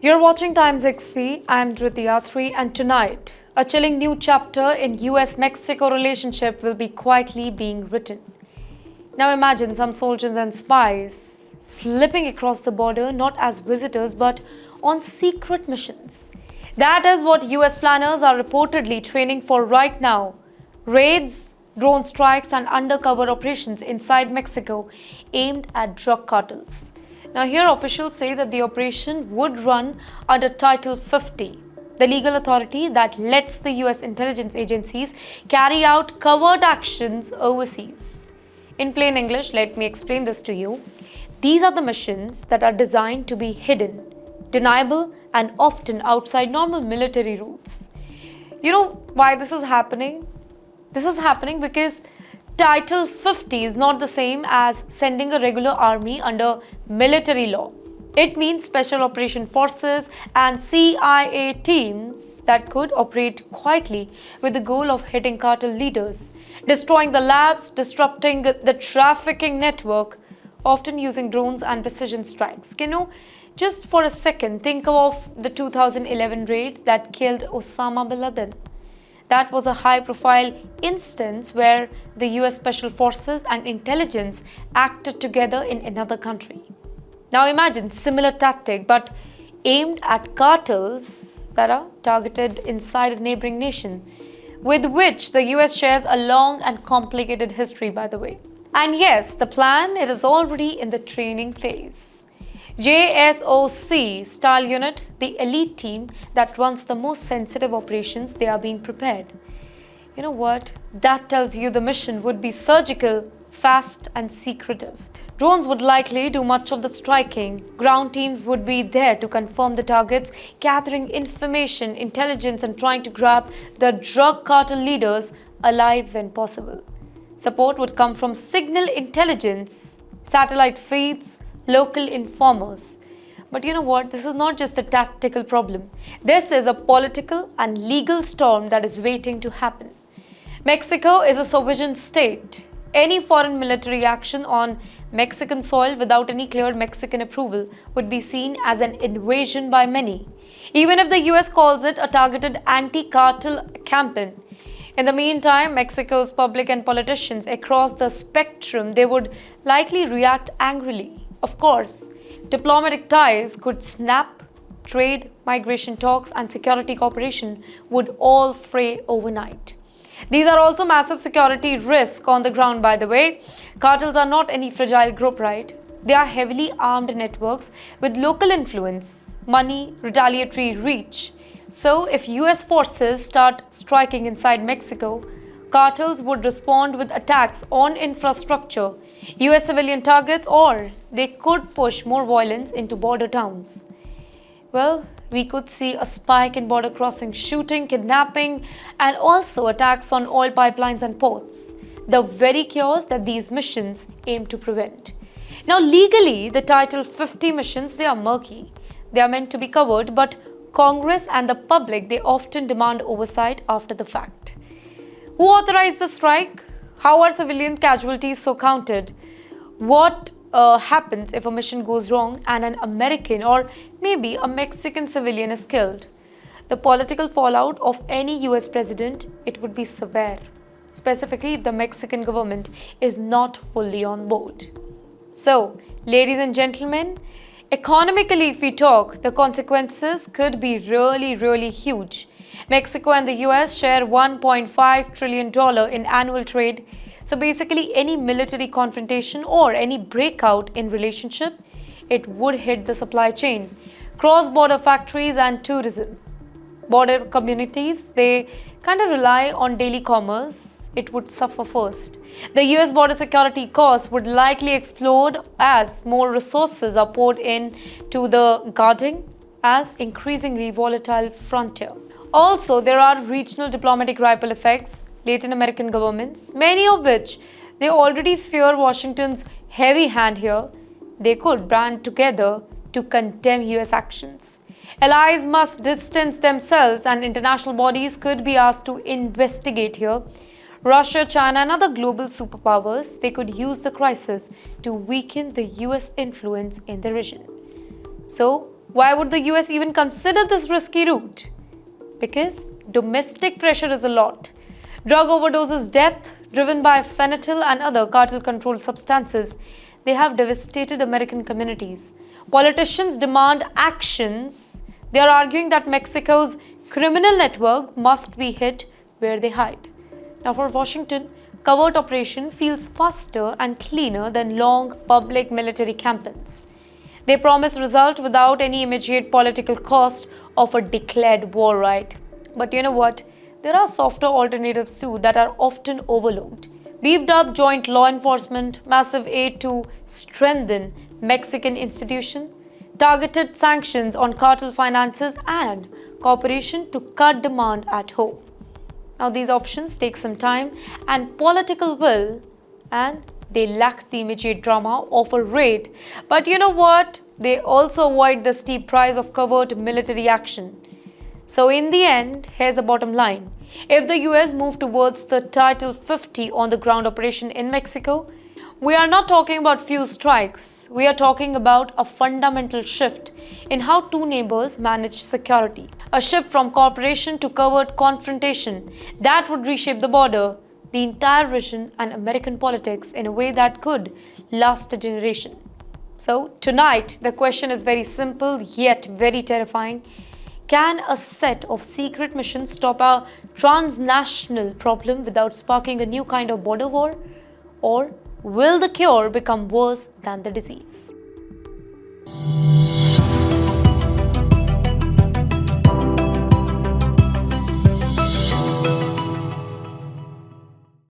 You're watching Times XP. I'm Dhruti, and tonight, a chilling new chapter in US-Mexico relationship will be quietly being written. Now imagine some soldiers and spies slipping across the border not as visitors but on secret missions. That is what US planners are reportedly training for right now. Raids, drone strikes and undercover operations inside Mexico aimed at drug cartels. Now here officials say that the operation would run under Title 50, the legal authority that lets the US intelligence agencies carry out covert actions overseas. In plain English, let me explain this to you. These are the missions that are designed to be hidden, deniable, and often outside normal military rules. You know why this is happening? This is happening because Title 50 is not the same as sending a regular army under military law. It means special operation forces and CIA teams that could operate quietly with the goal of hitting cartel leaders, destroying the labs, disrupting the trafficking network, often using drones and precision strikes. Just for a second, think of the 2011 raid that killed Osama bin Laden. That was a high-profile instance where the US Special Forces and intelligence acted together in another country. Now imagine similar tactic but aimed at cartels that are targeted inside a neighboring nation, with which the US shares a long and complicated history, by the way. And yes, the plan, it is already in the training phase. JSOC style unit, the elite team that runs the most sensitive operations, they are being prepared. You know what? That tells you the mission would be surgical, fast and secretive. Drones would likely do much of the striking. Ground teams would be there to confirm the targets, gathering information, intelligence and trying to grab the drug cartel leaders alive when possible. Support would come from signal intelligence, satellite feeds, local informers. But you know what? This is not just a tactical problem. This is a political and legal storm that is waiting to happen. Mexico is a sovereign state. Any foreign military action on Mexican soil without any clear Mexican approval would be seen as an invasion by many, even if the US calls it a targeted anti-cartel campaign. In the meantime, Mexico's public and politicians across the spectrum, they would likely react angrily. Of course, diplomatic ties could snap, trade, migration talks and security cooperation would all fray overnight. These are also massive security risks on the ground, by the way. Cartels are not any fragile group, right? They are heavily armed networks with local influence, money, retaliatory reach. So if US forces start striking inside Mexico, cartels would respond with attacks on infrastructure, US civilian targets, or they could push more violence into border towns. Well, we could see a spike in border crossing shooting, kidnapping, and also attacks on oil pipelines and ports, the very chaos that these missions aim to prevent. Now, legally, the Title 50 missions, they are murky. They are meant to be covered, but Congress and the public, they often demand oversight after the fact. Who authorized the strike? How are civilian casualties so counted? What happens if a mission goes wrong and an American or maybe a Mexican civilian is killed? The political fallout of any US president, it would be severe, specifically if the Mexican government is not fully on board. So, ladies and gentlemen, economically if we talk, the consequences could be really huge. Mexico and the US share $1.5 trillion in annual trade. So basically any military confrontation or any breakout in relationship, it would hit the supply chain, cross-border factories and tourism. Border communities, they kind of rely on daily commerce. It would suffer first. The US border security costs would likely explode as more resources are poured in to the guarding as increasingly volatile frontier. Also, there are regional diplomatic ripple effects. Latin American governments, many of which they already fear Washington's heavy hand here, they could band together to condemn US actions. Allies must distance themselves and international bodies could be asked to investigate here. Russia, China and other global superpowers, they could use the crisis to weaken the US influence in the region. So, Why would the US even consider this risky route? Because domestic pressure is a lot. Drug overdoses death driven by fentanyl and other cartel-controlled substances, they have devastated American communities. Politicians demand actions. They are arguing that Mexico's criminal network must be hit where they hide. Now for Washington, covert operation feels faster and cleaner than long public military campaigns. They promise result without any immediate political cost of a declared war, right? But you know what? There are softer alternatives too that are often overlooked. Beefed up joint law enforcement, massive aid to strengthen Mexican institutions, targeted sanctions on cartel finances, and cooperation to cut demand at home. Now, these options take some time and political will, and they lack the immediate drama of a raid. But you know what? They also avoid the steep price of covert military action. So, in the end, here's the bottom line. If the US move towards the Title 50 on the ground operation in Mexico, we are not talking about few strikes. We are talking about a fundamental shift in how two neighbors manage security. A shift from cooperation to covert confrontation that would reshape the border, the entire region, and American politics in a way that could last a generation. So, tonight, the question is very simple yet very terrifying. Can a set of secret missions stop a transnational problem without sparking a new kind of border war? Or will the cure become worse than the disease?